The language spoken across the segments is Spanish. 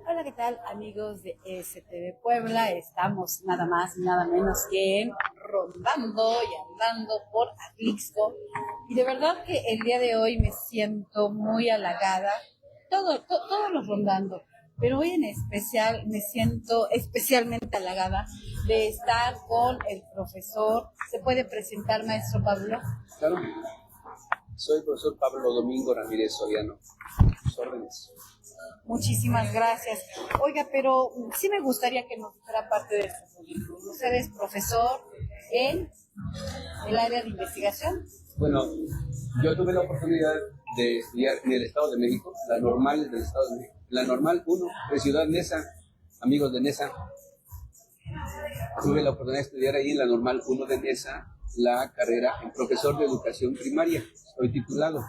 Hola, ¿qué tal, amigos de STV Puebla? Estamos nada más y nada menos que rondando y andando por Atlixco. Y de verdad que el día de hoy me siento muy halagada, todos los rondando, pero hoy en especial me siento especialmente halagada de estar con el profesor. ¿Se puede presentar, maestro Pablo? Claro, soy el profesor Pablo Domingo Ramírez Soriano. Sus órdenes. Muchísimas gracias. Oiga, pero sí me gustaría que nos fuera parte de su currículum. Usted es profesor en el área de investigación. Bueno, yo tuve la oportunidad de estudiar en el Estado de México, la normal del Estado de México, la normal 1 de Ciudad Neza, amigos de Neza. Tuve la oportunidad de estudiar ahí en la normal 1 de Neza la carrera en profesor de educación primaria. Estoy titulado.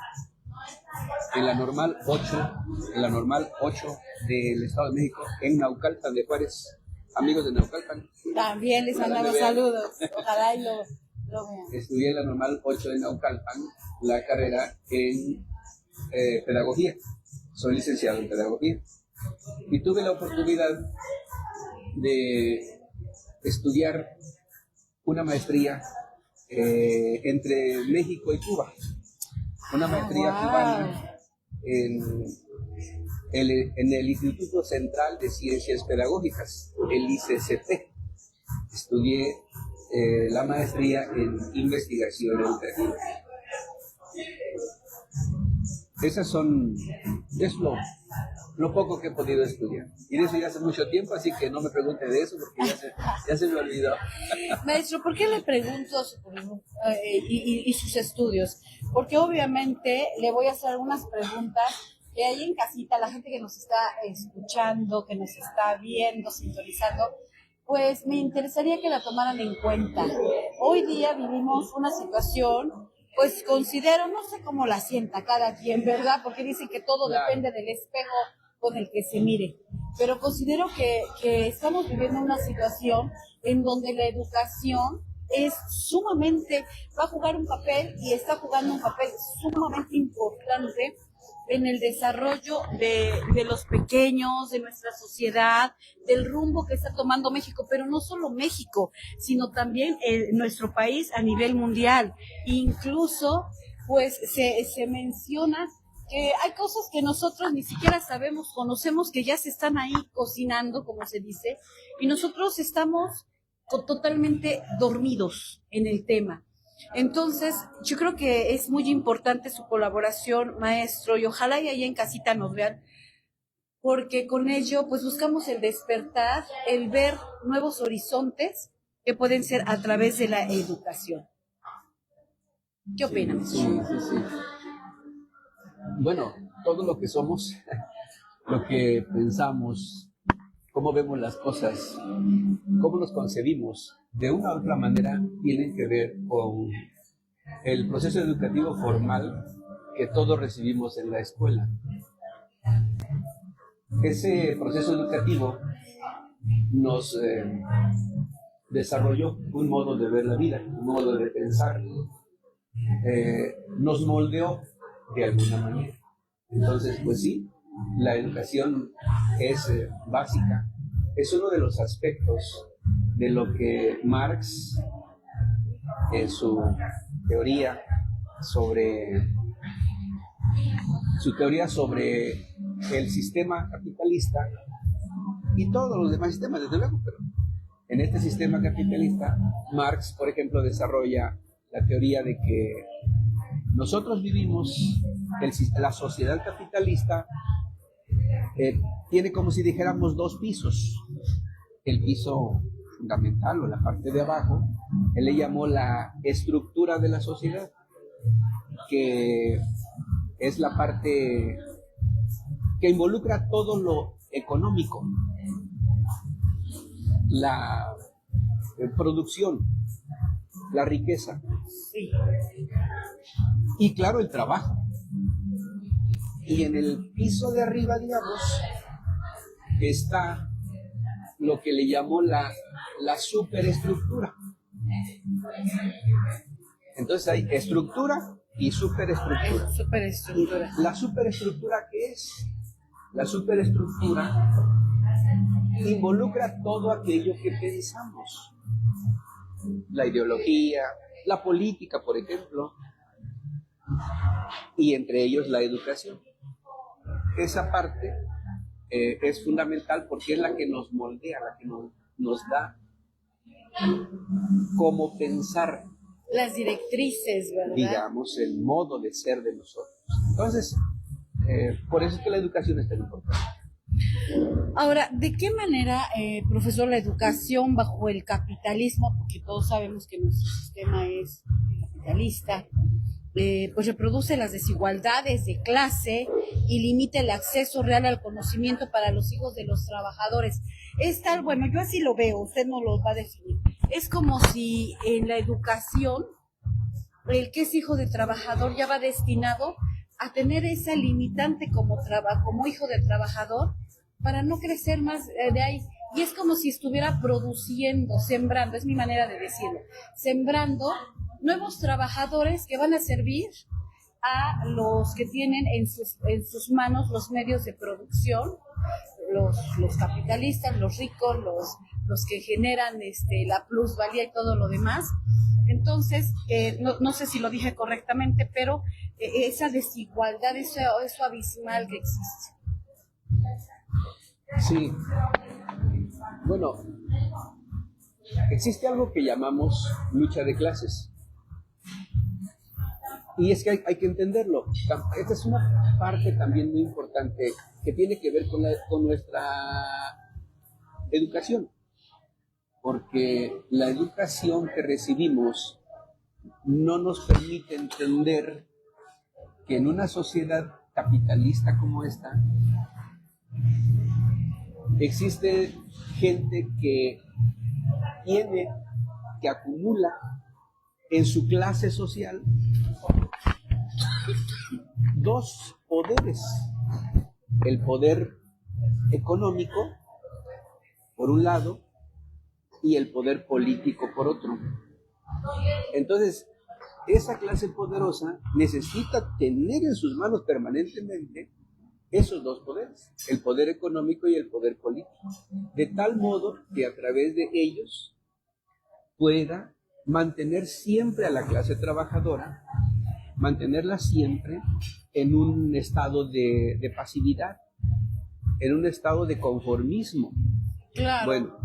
En la normal 8 del Estado de México, en Naucalpan de Juárez. Amigos de Naucalpan. También les mandamos saludos. Ojalá y lo vean. Estudié en la normal 8 de Naucalpan la carrera en pedagogía. Soy licenciado en pedagogía. Y tuve la oportunidad de estudiar una maestría entre México y Cuba. Una maestría cubana en el Instituto Central de Ciencias Pedagógicas, el ICCP. Estudié la maestría en investigación educativa. Es lo poco que he podido estudiar. Y de eso ya hace mucho tiempo, así que no me pregunte de eso porque ya se me olvidó. Maestro, ¿por qué le pregunto su currículum y sus estudios? Porque obviamente le voy a hacer algunas preguntas que ahí en casita, la gente que nos está escuchando, que nos está viendo, sintonizando, pues me interesaría que la tomaran en cuenta. Hoy día vivimos una situación, pues considero, no sé cómo la sienta cada quien, ¿verdad? Porque dicen que todo depende del espejo con el que se mire. Pero considero que estamos viviendo una situación en donde la educación es sumamente, va a jugar un papel y está jugando un papel sumamente importante en el desarrollo de los pequeños, de nuestra sociedad, del rumbo que está tomando México, pero no solo México, sino también nuestro país a nivel mundial. Incluso, pues, se menciona que hay cosas que nosotros ni siquiera sabemos, conocemos, que ya se están ahí cocinando, como se dice, y nosotros estamos totalmente dormidos en el tema. Entonces, yo creo que es muy importante su colaboración, maestro, y ojalá y ahí en casita nos vean, porque con ello, pues buscamos el despertar, el ver nuevos horizontes que pueden ser a través de la educación. ¿Qué opinan? Sí. Bueno, todo lo que somos, lo que pensamos, cómo vemos las cosas, cómo nos concebimos, de una u otra manera tienen que ver con el proceso educativo formal que todos recibimos en la escuela. Ese proceso educativo nos desarrolló un modo de ver la vida, un modo de pensar, nos moldeó de alguna manera. Entonces, pues sí, la educación es básica, es uno de los aspectos de lo que Marx, en su teoría sobre el sistema capitalista y todos los demás sistemas, desde luego, pero en este sistema capitalista, Marx, por ejemplo, desarrolla la teoría de que nosotros vivimos, la sociedad capitalista tiene como si dijéramos dos pisos. El piso fundamental o la parte de abajo, él le llamó la estructura de la sociedad, que es la parte que involucra todo lo económico, la producción, la riqueza, y claro, el trabajo. Y en el piso de arriba, digamos, está lo que le llamó la superestructura. Entonces hay estructura y superestructura. Superestructura. ¿La superestructura qué es? La superestructura involucra todo aquello que pensamos. La ideología, la política, por ejemplo, y entre ellos la educación. Esa parte es fundamental porque es la que nos moldea, la que nos da cómo pensar. Las directrices, ¿verdad? Digamos, el modo de ser de nosotros. Entonces, por eso es que la educación es tan importante. Ahora, ¿de qué manera, profesor, la educación bajo el capitalismo, porque todos sabemos que nuestro sistema es capitalista, pues reproduce las desigualdades de clase y limita el acceso real al conocimiento para los hijos de los trabajadores? Es tal, bueno, yo así lo veo, usted no lo va a definir. Es como si en la educación, el que es hijo de trabajador ya va destinado a tener esa limitante como hijo de trabajador para no crecer más de ahí. Y es como si estuviera produciendo, sembrando, es mi manera de decirlo, sembrando nuevos trabajadores que van a servir a los que tienen en sus manos los medios de producción, los capitalistas, los ricos, los que generan la plusvalía y todo lo demás. Entonces, no sé si lo dije correctamente, pero esa desigualdad, eso abismal que existe. Sí. Bueno, existe algo que llamamos lucha de clases. Y es que hay que entenderlo. Esta es una parte también muy importante que tiene que ver con nuestra educación. Porque la educación que recibimos no nos permite entender que en una sociedad capitalista como esta existe gente que acumula en su clase social dos poderes: el poder económico por un lado y el poder político por otro. Entonces, esa clase poderosa necesita tener en sus manos permanentemente esos dos poderes, el poder económico y el poder político, de tal modo que a través de ellos pueda mantener siempre a la clase trabajadora, mantenerla siempre en un estado de pasividad, en un estado de conformismo. Claro. Bueno,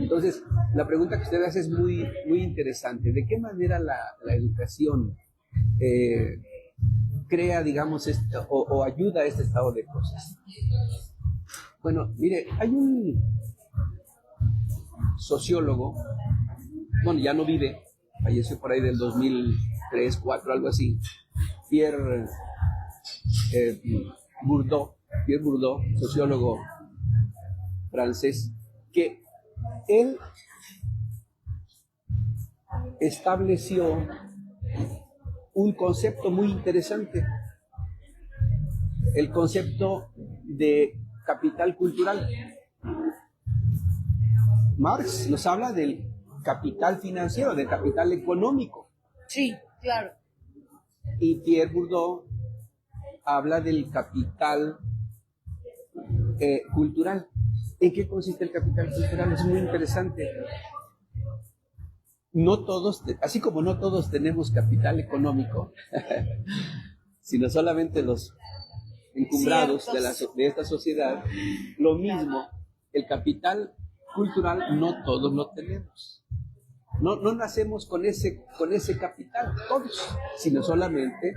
entonces la pregunta que usted hace es muy, muy interesante. ¿De qué manera la educación crea, digamos, o ayuda a este estado de cosas? Bueno, mire, hay un sociólogo, bueno, ya no vive, falleció por ahí del 2003, 2004, algo así, Pierre Bourdieu, sociólogo francés, que él estableció un concepto muy interesante, el concepto de capital cultural. Marx nos habla del capital financiero, del capital económico. Sí, claro. Y Pierre Bourdieu habla del capital cultural. ¿En qué consiste el capital cultural? Es muy interesante. No todos, así como no todos tenemos capital económico, sino solamente los encumbrados de esta sociedad, lo mismo, el capital cultural no todos lo tenemos. No nacemos con ese capital, todos, sino solamente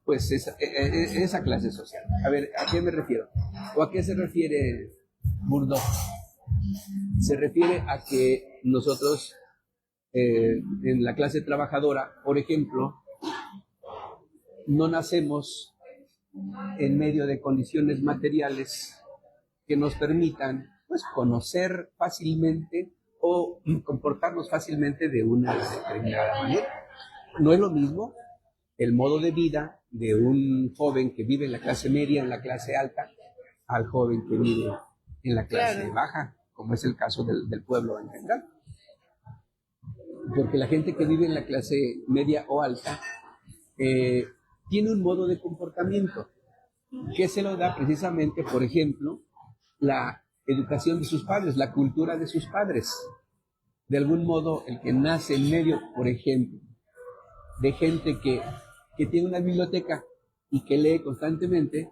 pues esa clase social. A ver, ¿a qué me refiero? ¿O a qué se refiere Bourdieu? Se refiere a que nosotros en la clase trabajadora, por ejemplo, no nacemos en medio de condiciones materiales que nos permitan pues conocer fácilmente o comportarnos fácilmente de una determinada manera. No es lo mismo el modo de vida de un joven que vive en la clase media, en la clase alta, al joven que vive en la clase baja, como es el caso del pueblo en general. Porque la gente que vive en la clase media o alta tiene un modo de comportamiento que se lo da precisamente, por ejemplo, la educación de sus padres, la cultura de sus padres. De algún modo, el que nace en medio, por ejemplo, de gente que tiene una biblioteca y que lee constantemente,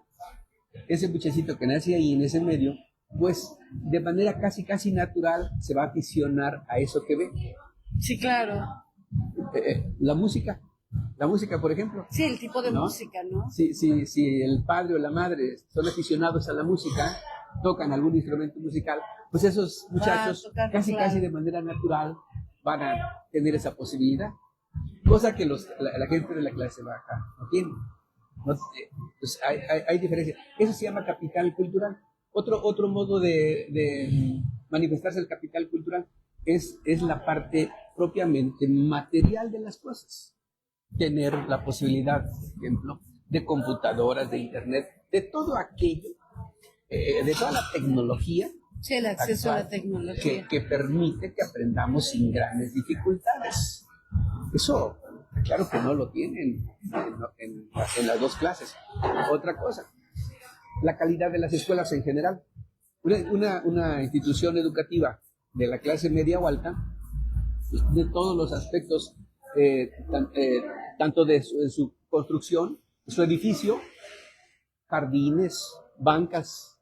ese muchachito que nace ahí en ese medio, pues de manera casi natural se va a aficionar a eso que ve. Sí, claro. La música, por ejemplo. Sí, el tipo de ¿no? música, ¿no? Si el padre o la madre son aficionados a la música, tocan algún instrumento musical, pues esos muchachos casi de manera natural van a tener esa posibilidad, cosa que la gente de la clase baja no tiene. No, pues hay diferencia. Eso se llama capital cultural. Otro modo de manifestarse el capital cultural es la parte propiamente material de las cosas. Tener la posibilidad, por ejemplo, de computadoras, de internet, de todo aquello, de toda la tecnología. Sí, el acceso a la tecnología. Que permite que aprendamos sin grandes dificultades. Eso, claro que no lo tienen en las dos clases. Otra cosa, la calidad de las escuelas en general. Una institución educativa de la clase media o alta, de todos los aspectos, tanto de su construcción, su edificio, jardines, bancas,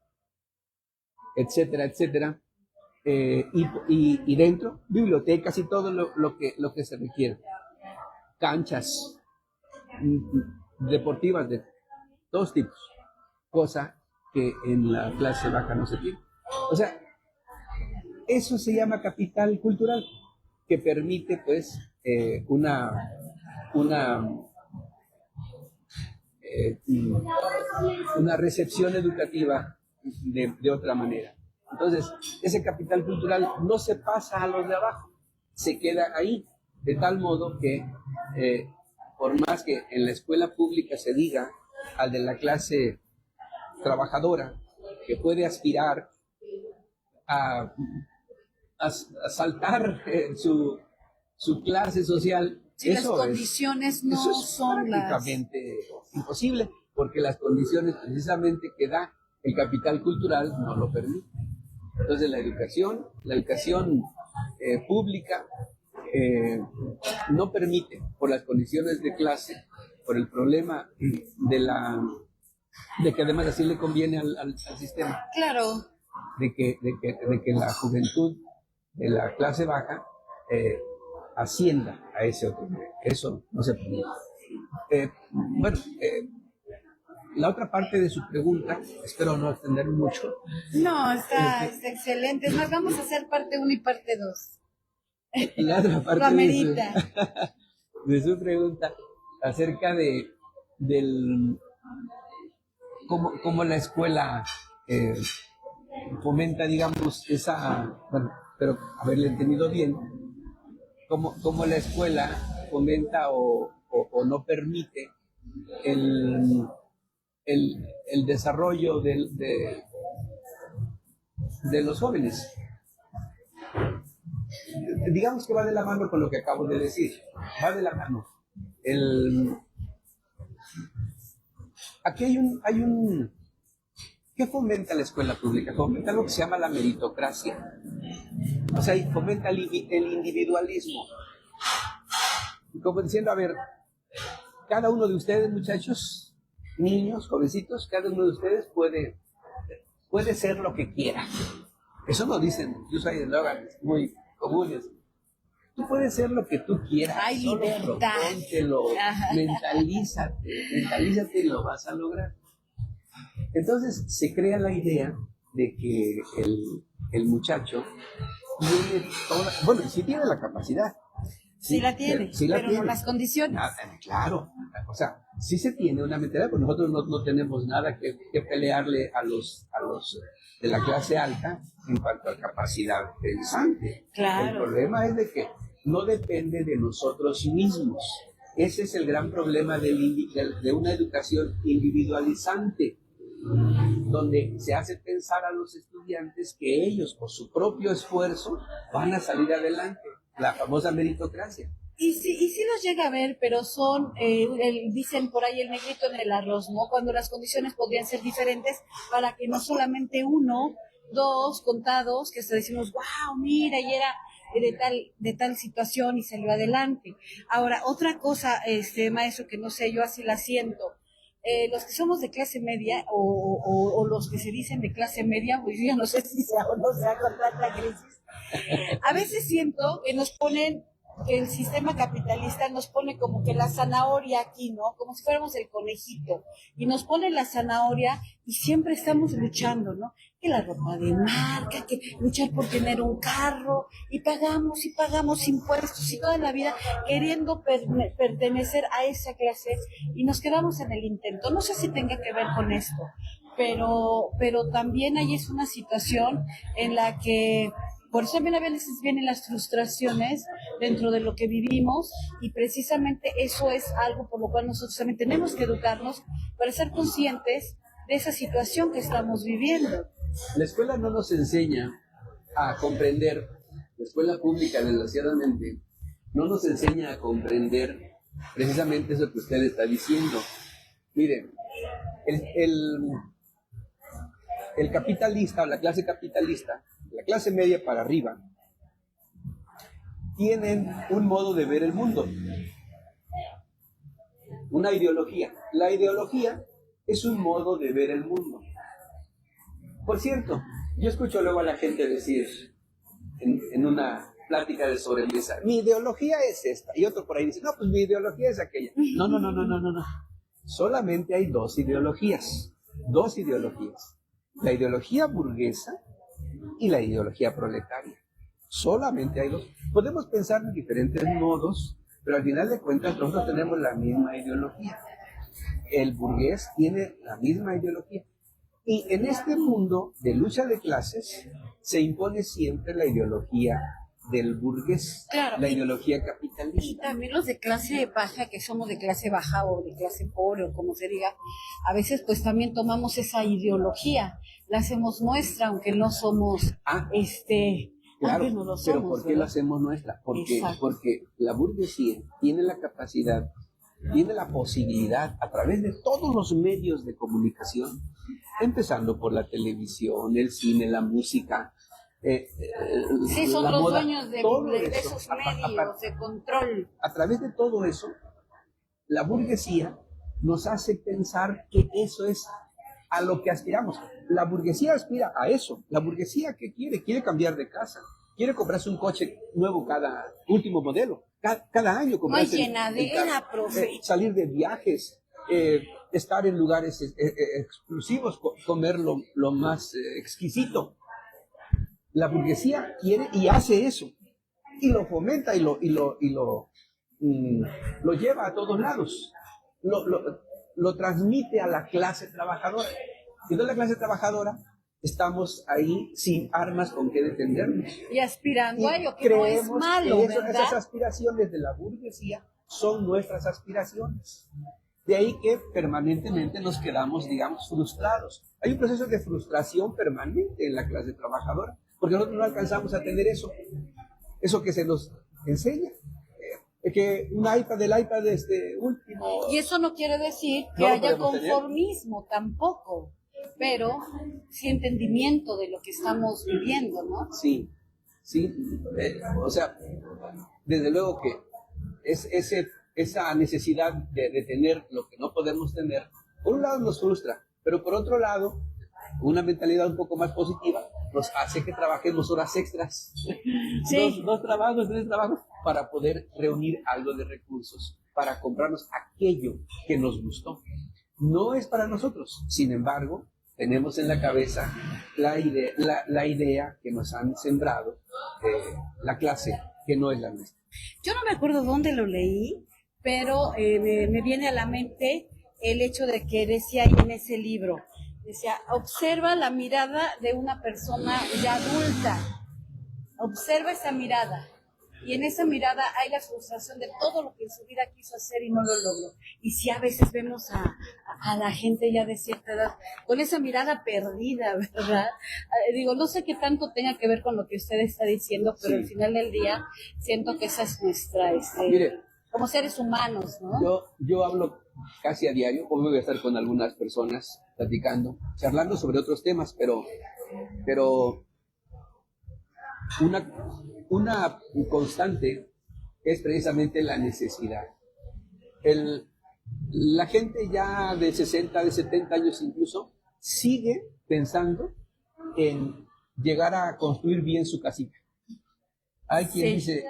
etcétera, y dentro, bibliotecas y todo lo que se requiere. Canchas deportivas de todos tipos, cosa que en la clase baja no se tiene. O sea, eso se llama capital cultural, que permite pues una recepción educativa de otra manera. Entonces, ese capital cultural no se pasa a los de abajo, se queda ahí, de tal modo que por más que en la escuela pública se diga al de la clase trabajadora que puede aspirar a saltar su clase social, si las condiciones no son prácticamente imposible, porque las condiciones precisamente que da el capital cultural no lo permiten. Entonces la educación pública no permite, por las condiciones de clase, por el problema de que además así le conviene al sistema. Claro. De que la juventud de la clase baja ascienda a ese otro nivel. Eso no se permite. La otra parte de su pregunta, espero no extender mucho. No, está excelente. Es más, vamos a hacer parte 1 y parte 2. La otra parte de su pregunta acerca del cómo la escuela fomenta, digamos, pero haberle entendido bien, cómo la escuela fomenta o no permite el desarrollo de los jóvenes. Digamos que va de la mano con lo que acabo de decir, va de la mano. Aquí hay un ¿qué fomenta la escuela pública? Fomenta lo que se llama la meritocracia. O sea, fomenta el individualismo. Como diciendo, a ver, cada uno de ustedes, muchachos, niños, jovencitos, cada uno de ustedes puede ser lo que quiera. Eso lo dicen, yo soy eslóganes muy comunes. Tú puedes ser lo que tú quieras. Hay libertad. Mentalízate y lo vas a lograr. Entonces se crea la idea de que el muchacho tiene sí tiene la capacidad. Sí la tiene, pero no las condiciones. Claro, o sea, sí se tiene una mentalidad, porque nosotros no tenemos nada que pelearle a los de la clase alta en cuanto a capacidad pensante. Claro. El problema es de que no depende de nosotros mismos. Ese es el gran problema de una educación individualizante, donde se hace pensar a los estudiantes que ellos, por su propio esfuerzo, van a salir adelante. La famosa meritocracia. Y sí los llega a ver, pero son, dicen por ahí el negrito en el arroz, ¿no? Cuando las condiciones podrían ser diferentes para que no solamente uno, dos contados, que hasta decimos, wow, mira, y era de tal situación y salió adelante. Ahora, otra cosa, maestro, que no sé, yo así la siento. Los que somos de clase media o los que se dicen de clase media, pues yo no sé si sea o no sea con tanta crisis, a veces siento que nos ponen, que el sistema capitalista nos pone como que la zanahoria aquí, ¿no? Como si fuéramos el conejito. Y nos pone la zanahoria y siempre estamos luchando, ¿no? Que la ropa de marca, que luchar por tener un carro, y pagamos impuestos y toda la vida queriendo pertenecer a esa clase y nos quedamos en el intento. No sé si tenga que ver con esto, pero también ahí es una situación en la que por eso también a veces vienen las frustraciones dentro de lo que vivimos y precisamente eso es algo por lo cual nosotros también tenemos que educarnos para ser conscientes de esa situación que estamos viviendo. La escuela no nos enseña a comprender, la escuela pública desgraciadamente no nos enseña a comprender precisamente eso que usted está diciendo. Miren, el capitalista o la clase capitalista, la clase media para arriba, tienen un modo de ver el mundo, una ideología. La ideología es un modo de ver el mundo. Por cierto, yo escucho luego a la gente decir en una plática de sobremesa, mi ideología es esta, y otro por ahí dice, no, pues mi ideología es aquella. No. Solamente hay dos ideologías. La ideología burguesa y la ideología proletaria. Solamente hay dos. Podemos pensar en diferentes modos, pero al final de cuentas nosotros tenemos la misma ideología. El burgués tiene la misma ideología. Y en este mundo de lucha de clases se impone siempre la ideología del burgués, claro, la ideología capitalista. Y también los de clase baja, que somos de clase baja o de clase pobre o como se diga, a veces pues también tomamos esa ideología, la hacemos nuestra, aunque no somos, claro, no lo somos, pero ¿por qué ¿verdad? la hacemos nuestra? Porque la burguesía tiene la capacidad, tiene la posibilidad, a través de todos los medios de comunicación, empezando por la televisión, el cine, la música, sí, son la los moda, dueños de esos medios de control. A través de todo eso, la burguesía nos hace pensar que eso es a lo que aspiramos. La burguesía aspira a eso. La burguesía, ¿qué quiere? Quiere cambiar de casa. Quiere comprarse un coche nuevo cada último modelo. Cada año comprarse. No hay llenadera, profe. Salir de viajes. Estar en lugares exclusivos. Comer lo más exquisito. La burguesía quiere y hace eso. Y lo fomenta y lo lleva a todos lados. Lo transmite a la clase trabajadora. Y entonces la clase trabajadora estamos ahí sin armas con que defendernos. Y aspirando a ello, que no es malo, que ¿verdad? Esas aspiraciones de la burguesía son nuestras aspiraciones. De ahí que permanentemente nos quedamos, digamos, frustrados. Hay un proceso de frustración permanente en la clase trabajadora, porque nosotros no alcanzamos a tener eso que se nos enseña. Que un iPad, el iPad último. Y eso no quiere decir que haya conformismo tampoco, pero sí entendimiento de lo que estamos viviendo, ¿no? Sí. O sea, desde luego que esa necesidad de tener lo que no podemos tener, por un lado nos frustra, pero por otro lado, una mentalidad un poco más positiva nos hace que trabajemos horas extras. Sí. Dos trabajos, 3 trabajos, para poder reunir algo de recursos, para comprarnos aquello que nos gustó. No es para nosotros, sin embargo, tenemos en la cabeza la idea que nos han sembrado, la clase que no es la nuestra. Yo no me acuerdo dónde lo leí, pero me viene a la mente el hecho de que decía ahí en ese libro, decía, observa la mirada de una persona ya adulta, observa esa mirada y en esa mirada hay la frustración de todo lo que en su vida quiso hacer y no lo logró. Y si a veces vemos a la gente ya de cierta edad con esa mirada perdida, ¿verdad? Digo, no sé qué tanto tenga que ver con lo que usted está diciendo, pero Sí. al final del día siento que esa es nuestra, Mire, como seres humanos, ¿no? yo hablo casi a diario, hoy voy a estar con algunas personas platicando, charlando sobre otros temas, pero una constante es precisamente la necesidad. La gente ya de 60, de 70 años incluso, sigue pensando en llegar a construir bien su casita. Hay quien dice,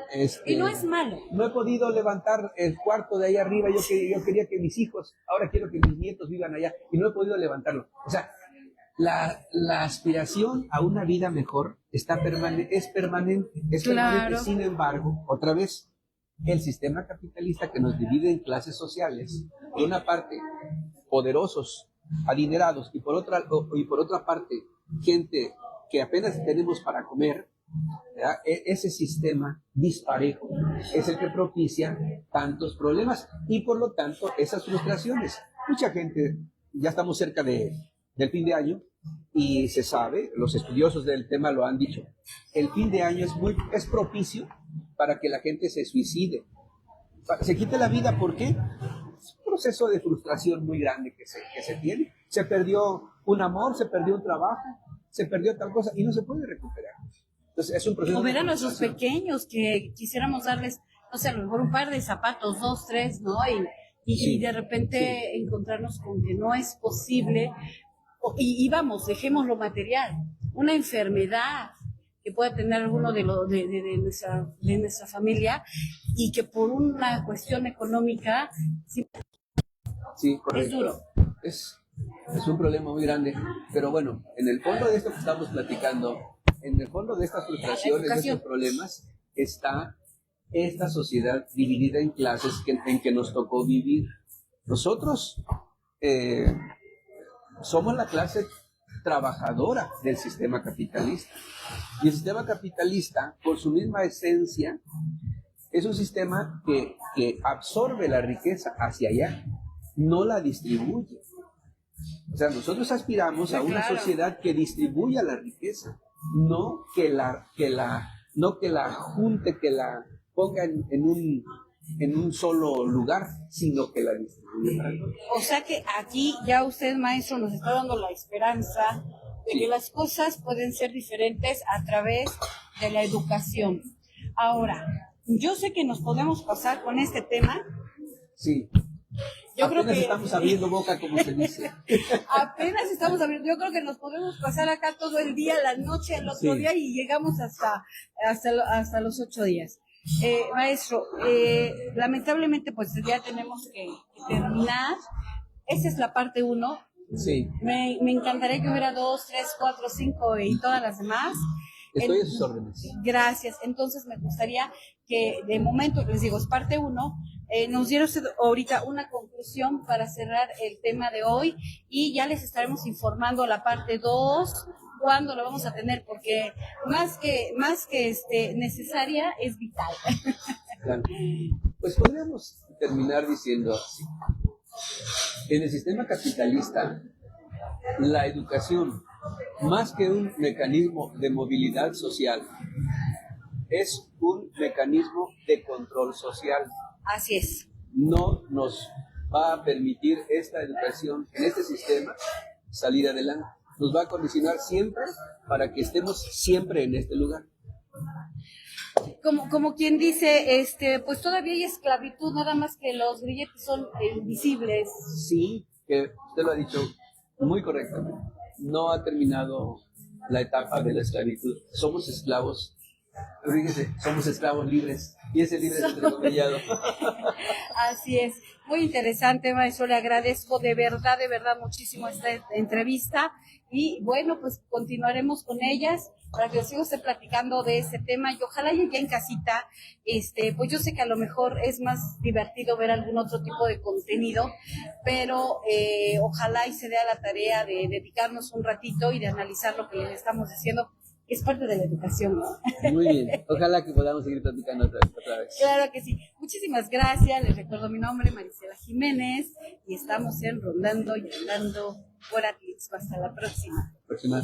y no es malo. no he podido levantar el cuarto de ahí arriba, yo quería que mis hijos, ahora quiero que mis nietos vivan allá, y no he podido levantarlo. O sea, la aspiración a una vida mejor es permanente, Claro. Sin embargo, otra vez, el sistema capitalista que nos divide en clases sociales, por una parte, poderosos, adinerados, y por otra parte, gente que apenas tenemos para comer, ¿verdad? Ese sistema disparejo es el que propicia tantos problemas y por lo tanto esas frustraciones. Mucha gente, ya estamos cerca del fin de año y se sabe, los estudiosos del tema lo han dicho, el fin de año es propicio para que la gente se suicide, se quite la vida. ¿Por qué? Es un proceso de frustración muy grande que se tiene. Se perdió un amor, se perdió un trabajo, se perdió tal cosa y no se puede recuperar. Entonces, es un proceso. O ver a de nuestros frustración. pequeños que quisiéramos darles, no sé, a lo mejor un par de zapatos, 2, 3, ¿no? Y Sí, de repente encontrarnos con que no es posible. Y vamos, dejemos lo material. Una enfermedad que pueda tener alguno de nuestra familia y que por una cuestión económica sí, Sí, correcto. es duro. Es un problema muy grande. Pero bueno, en el fondo de esto que estamos platicando, en el fondo de estas frustraciones, de estos problemas, está esta sociedad dividida en clases en que nos tocó vivir. Nosotros somos la clase trabajadora del sistema capitalista. Y el sistema capitalista, por su misma esencia, es un sistema que absorbe la riqueza hacia allá, no la distribuye. O sea, nosotros aspiramos a una sociedad que distribuya la riqueza, no que la junte, que la ponga en un solo lugar, sino que la distribuya. O sea que aquí ya usted, maestro, nos está dando la esperanza de que las cosas pueden ser diferentes a través de la educación. Ahora, yo sé que nos podemos pasar con este tema. Sí. Yo apenas creo que estamos abriendo boca, como se dice. apenas estamos abriendo. Yo creo que nos podemos pasar acá todo el día, la noche, el otro día y llegamos hasta los 8 días. Maestro, lamentablemente pues ya tenemos que terminar. Esa es la parte 1. Sí. Me encantaría que hubiera 2, 3, 4, 5 y todas las demás. Estoy a sus órdenes. Gracias. Entonces me gustaría que de momento, les digo, es parte 1, nos diera usted ahorita una conclusión para cerrar el tema de hoy y ya les estaremos informando la parte 2, cuándo la vamos a tener, porque más que necesaria, es vital. Claro. Pues podríamos terminar diciendo así. En el sistema capitalista, la educación, más que un mecanismo de movilidad social, es un mecanismo de control social. Así es. No nos va a permitir esta educación en este sistema salir adelante. Nos va a condicionar siempre para que estemos siempre en este lugar. Como quien dice, pues todavía hay esclavitud, nada más que los grilletes son invisibles. Sí, que usted lo ha dicho muy correctamente. No ha terminado la etapa de la esclavitud. Somos esclavos. Fíjese, somos esclavos libres. Y ese libre es entrecomillado. Así es. Muy interesante, maestro. Le agradezco de verdad muchísimo esta entrevista. Y bueno, pues continuaremos con ellas para que siga usted platicando de este tema. Y ojalá ya en casita, pues yo sé que a lo mejor es más divertido ver algún otro tipo de contenido, pero ojalá y se dé a la tarea de dedicarnos un ratito y de analizar lo que les estamos diciendo, es parte de la educación, ¿no? Muy bien, ojalá que podamos seguir platicando otra vez. Claro que sí. Muchísimas gracias. Les recuerdo mi nombre, Marisela Jiménez, y estamos en Rondando y Hablando por Atlixco. Hasta la próxima. Próxima.